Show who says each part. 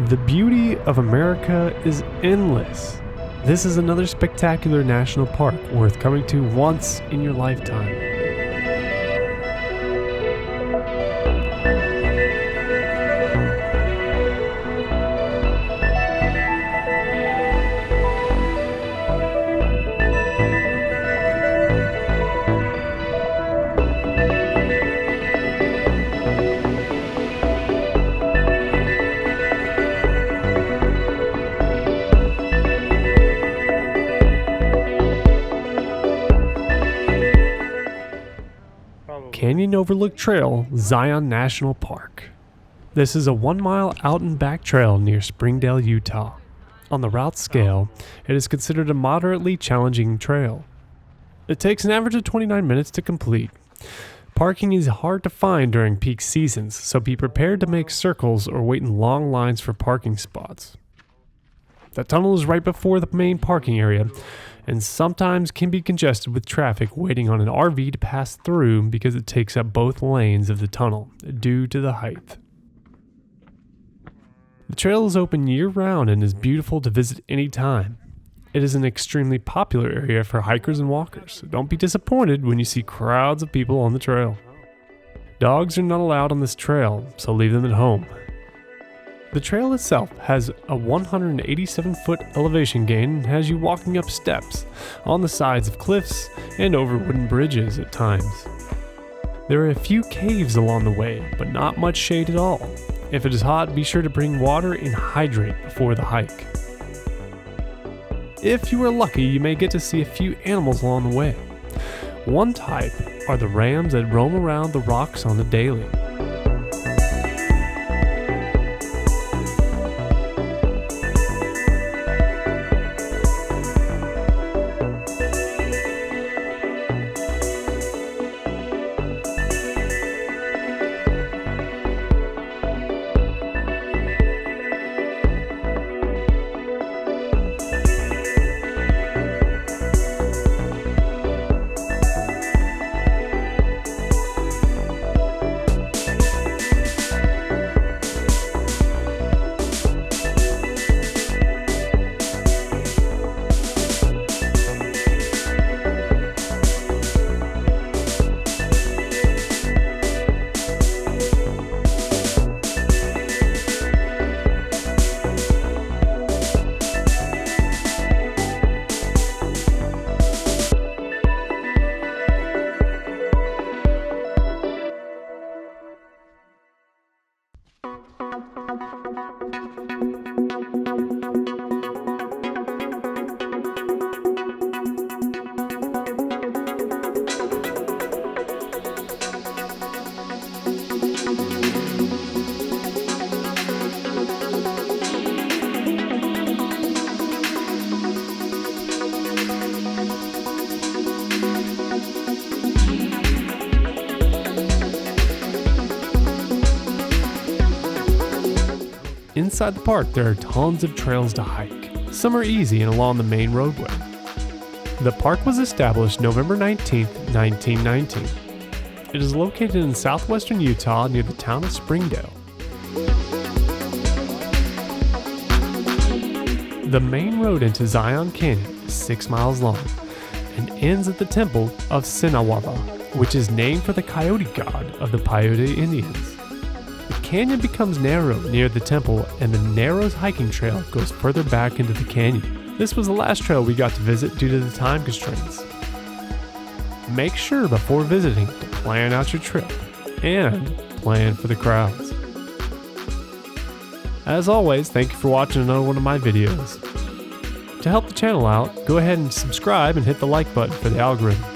Speaker 1: The beauty of America is endless. This is another spectacular national park worth coming to once in your lifetime. Canyon Overlook Trail, Zion National Park. This is a 1-mile out and back trail near Springdale, Utah. On the route scale, it is considered a moderately challenging trail. It takes an average of 29 minutes to complete. Parking is hard to find during peak seasons, so be prepared to make circles or wait in long lines for parking spots. The tunnel is right before the main parking area, and sometimes can be congested with traffic waiting on an RV to pass through because it takes up both lanes of the tunnel due to the height. The trail is open year-round and is beautiful to visit anytime. It is an extremely popular area for hikers and walkers, so don't be disappointed when you see crowds of people on the trail. Dogs are not allowed on this trail, so leave them at home. The trail itself has a 187-foot elevation gain and has you walking up steps, on the sides of cliffs, and over wooden bridges at times. There are a few caves along the way, but not much shade at all. If it is hot, be sure to bring water and hydrate before the hike. If you are lucky, you may get to see a few animals along the way. One type are the rams that roam around the rocks on the daily. Inside the park, there are tons of trails to hike. Some are easy and along the main roadway. The park was established November 19, 1919. It is located in southwestern Utah near the town of Springdale. The main road into Zion Canyon is 6 miles long and ends at the temple of Sinawava, which is named for the coyote god of the Paiute Indians. The canyon becomes narrow near the temple, and the narrow hiking trail goes further back into the canyon. This was the last trail we got to visit due to the time constraints. Make sure before visiting to plan out your trip and plan for the crowds. As always, thank you for watching another one of my videos. To help the channel out, go ahead and subscribe and hit the like button for the algorithm.